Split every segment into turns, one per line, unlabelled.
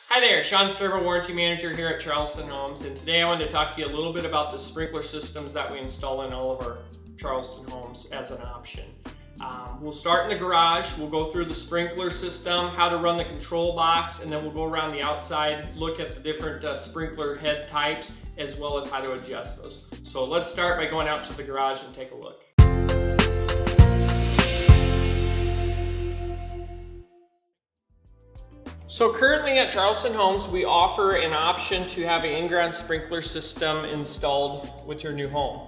Hi there, Sean Stodola, Warranty Manager here at Charleston Homes, and today I wanted to talk to you a little bit about the sprinkler systems that we install in all of our Charleston Homes as an option. We'll start in the garage, we'll go through the sprinkler system, how to run the control box, and then we'll go around the outside, look at the different sprinkler head types, as well as how to adjust those. So let's start by going out to the garage and take a look. So currently at Charleston Homes, we offer an option to have an in-ground sprinkler system installed with your new home.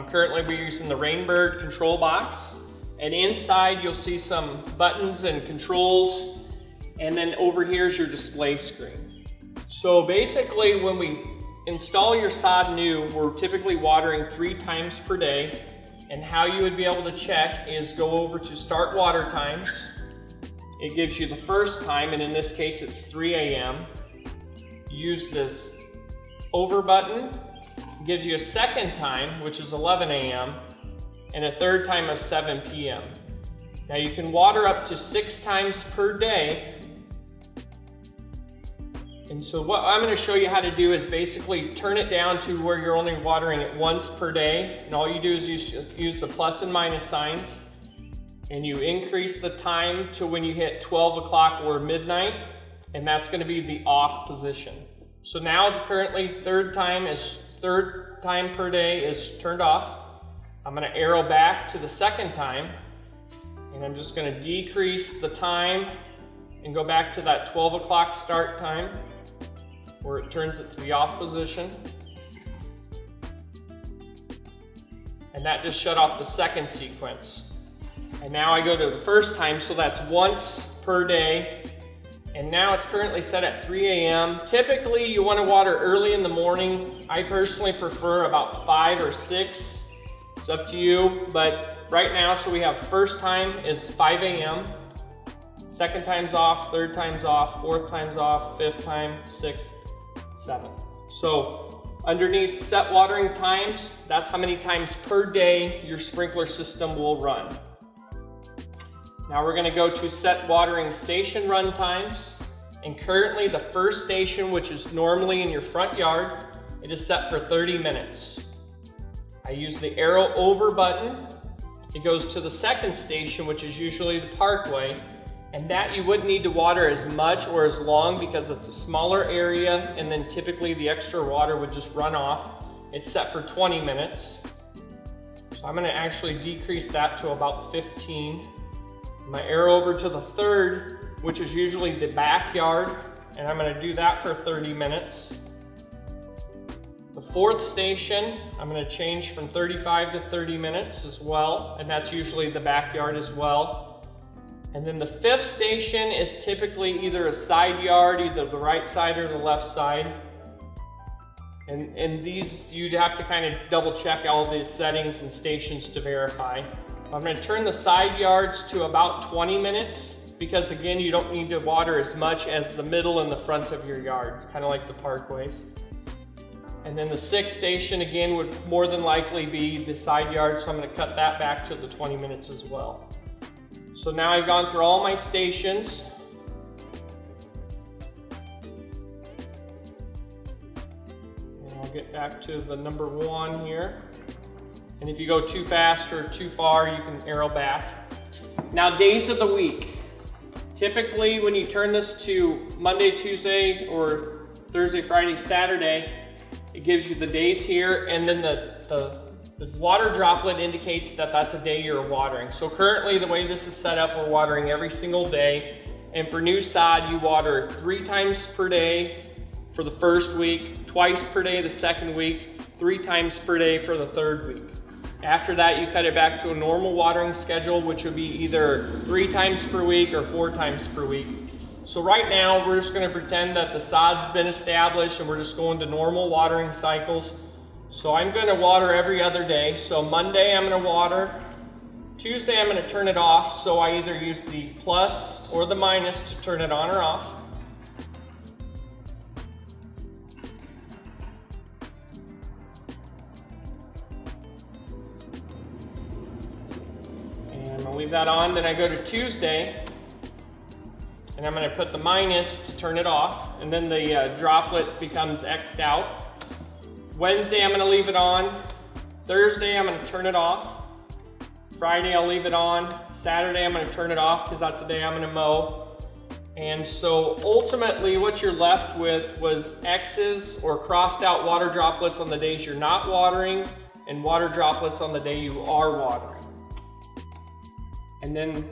Currently we're using the Rainbird control box, and inside you'll see some buttons and controls, and then over here is your display screen. So basically when we install your sod new, we're typically watering 3 times per day, and how you would be able to check is go over to start water times. It gives you the first time, and in this case it's 3 a.m. Use this over button. It gives you a second time, which is 11 a.m. and a third time of 7 p.m. Now you can water up to 6 times per day. And so what I'm going to show you how to do is basically turn it down to where you're only watering it once per day. And all you do is use the plus and minus signs. And you increase the time to when you hit 12 o'clock or midnight, and that's going to be the off position. So now currently third time per day is turned off. I'm going to arrow back to the second time, and I'm just going to decrease the time and go back to that 12 o'clock start time where it turns it to the off position. And that just shut off the second sequence. And now I go to the first time, so that's once per day. And now it's currently set at 3 a.m. Typically you want to water early in the morning. I personally prefer about 5 or 6. It's up to you, but right now, so we have first time is 5 a.m. Second time's off, third time's off, fourth time's off, fifth time, sixth, seventh. So underneath set watering times, that's how many times per day your sprinkler system will run. Now we're going to go to set watering station run times, and currently the first station, which is normally in your front yard, it is set for 30 minutes. I use the arrow over button. It goes to the second station, which is usually the parkway, and that you wouldn't need to water as much or as long because it's a smaller area, and then typically the extra water would just run off. It's set for 20 minutes. So I'm going to actually decrease that to about 15. My arrow over to the third, which is usually the backyard, and I'm going to do that for 30 minutes. The fourth station, I'm going to change from 35 to 30 minutes as well, and that's usually the backyard as well. And then the fifth station is typically either a side yard, either the right side or the left side. And these, you'd have to kind of double check all the settings and stations to verify. I'm going to turn the side yards to about 20 minutes because again, you don't need to water as much as the middle and the front of your yard, kind of like the parkways. And then the sixth station again would more than likely be the side yard, so I'm going to cut that back to the 20 minutes as well. So now I've gone through all my stations. And I'll get back to the number 1 here. And if you go too fast or too far, you can arrow back. Now, days of the week. Typically, when you turn this to Monday, Tuesday, or Thursday, Friday, Saturday, it gives you the days here, and then the water droplet indicates that that's a day you're watering. So currently, the way this is set up, we're watering every single day. And for new sod, you water 3 times per day for the first week, twice per day the second week, 3 times per day for the third week. After that, you cut it back to a normal watering schedule, which would be either 3 times per week or 4 times per week. So right now, we're just going to pretend that the sod's been established and we're just going to normal watering cycles. So I'm going to water every other day. So Monday, I'm going to water. Tuesday, I'm going to turn it off. So I either use the plus or the minus to turn it on or off. I'm going to leave that on. Then I go to Tuesday, and I'm going to put the minus to turn it off. and then the droplet becomes X'd out. Wednesday, I'm gonna leave it on. Thursday, I'm gonna turn it off. Friday, I'll leave it on. Saturday, I'm gonna turn it off because that's the day I'm gonna mow. And so ultimately what you're left with was X's or crossed out water droplets on the days you're not watering and water droplets on the day you are watering. And then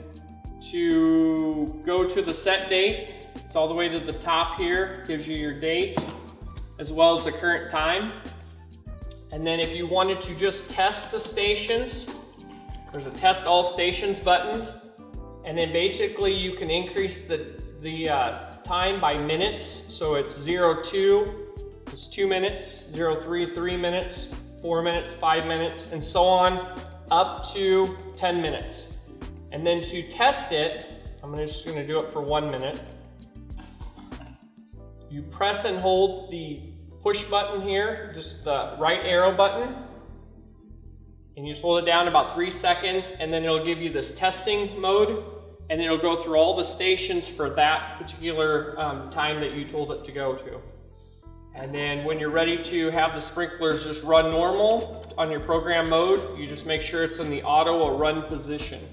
to go to the set date, it's all the way to the top here, gives you your date as well as the current time. And then if you wanted to just test the stations, there's a test all stations buttons. And then basically you can increase the time by minutes. So it's 02 is 2 minutes, 03, 3 minutes, 4 minutes, 5 minutes, and so on up to 10 minutes. And then to test it, I'm just gonna do it for 1 minute. You press and hold the push button here, just the right arrow button, and you just hold it down about 3 seconds, and then it'll give you this testing mode, and it'll go through all the stations for that particular time that you told it to go to. And then when you're ready to have the sprinklers just run normal on your program mode, you just make sure it's in the auto or run position.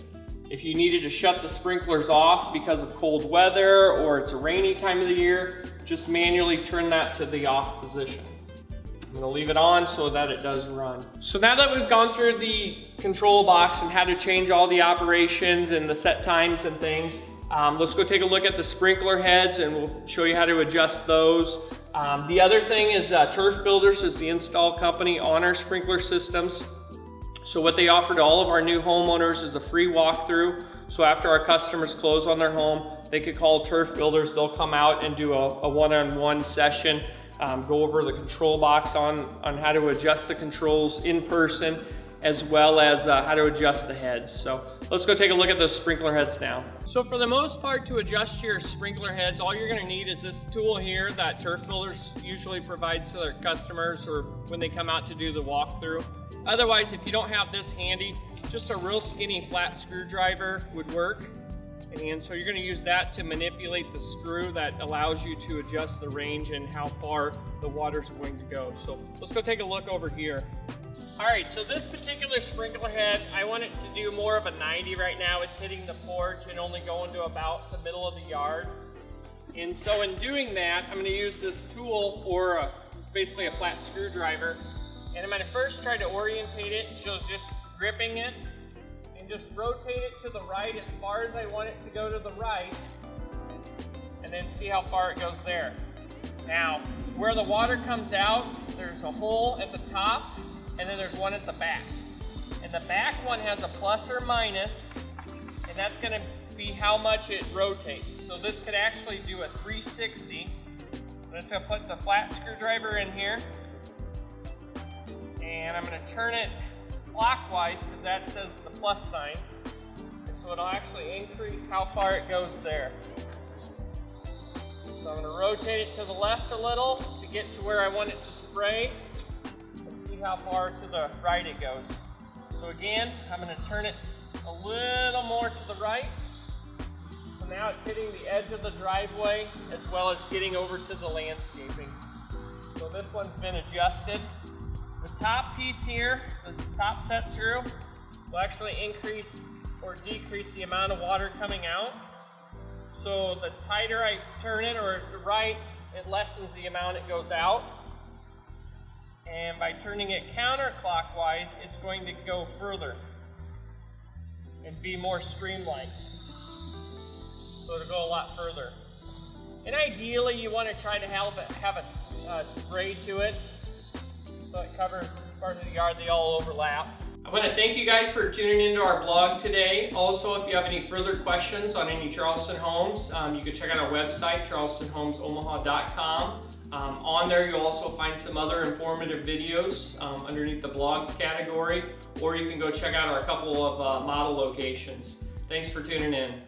If you needed to shut the sprinklers off because of cold weather or it's a rainy time of the year, just manually turn that to the off position. I'm gonna leave it on so that it does run. So now that we've gone through the control box and how to change all the operations and the set times and things, let's go take a look at the sprinkler heads and we'll show you how to adjust those. The other thing is Turfbuilders is the install company on our sprinkler systems. So what they offer to all of our new homeowners is a free walkthrough. So after our customers close on their home, they could call Turfbuilders. They'll come out and do a one-on-one session, go over the control box on how to adjust the controls in person, as well as how to adjust the heads. So let's go take a look at those sprinkler heads now. So for the most part, to adjust your sprinkler heads, all you're gonna need is this tool here that Turfbuilders usually provides to their customers or when they come out to do the walkthrough. Otherwise, if you don't have this handy, just a real skinny flat screwdriver would work. And so you're gonna use that to manipulate the screw that allows you to adjust the range and how far the water's going to go. So let's go take a look over here. All right, so this particular sprinkler head, I want it to do more of a 90 right now. It's hitting the porch and only going to about the middle of the yard. And so in doing that, I'm gonna use this tool or basically a flat screwdriver. And I'm gonna first try to orientate it, so just gripping it and just rotate it to the right as far as I want it to go to the right, and then see how far it goes there. Now, where the water comes out, there's a hole at the top, and then there's one at the back. And the back one has a plus or minus, and that's gonna be how much it rotates. So this could actually do a 360. I'm just gonna put the flat screwdriver in here, and I'm gonna turn it clockwise because that says the plus sign. And so it'll actually increase how far it goes there. So I'm gonna rotate it to the left a little to get to where I want it to spray. Let's see how far to the right it goes. So again, I'm gonna turn it a little more to the right. So now it's hitting the edge of the driveway as well as getting over to the landscaping. So this one's been adjusted. The top piece here, the top set screw, will actually increase or decrease the amount of water coming out. So the tighter I turn it or the right, it lessens the amount it goes out. And by turning it counterclockwise, it's going to go further and be more streamlined. So it'll go a lot further. And ideally, you want to try to have a spray to it, so it covers part of the yard, they all overlap. I want to thank you guys for tuning into our blog today. Also, if you have any further questions on any Charleston Homes, you can check out our website, charlestonhomesomaha.com. On there, you'll also find some other informative videos underneath the blogs category, or you can go check out our couple of model locations. Thanks for tuning in.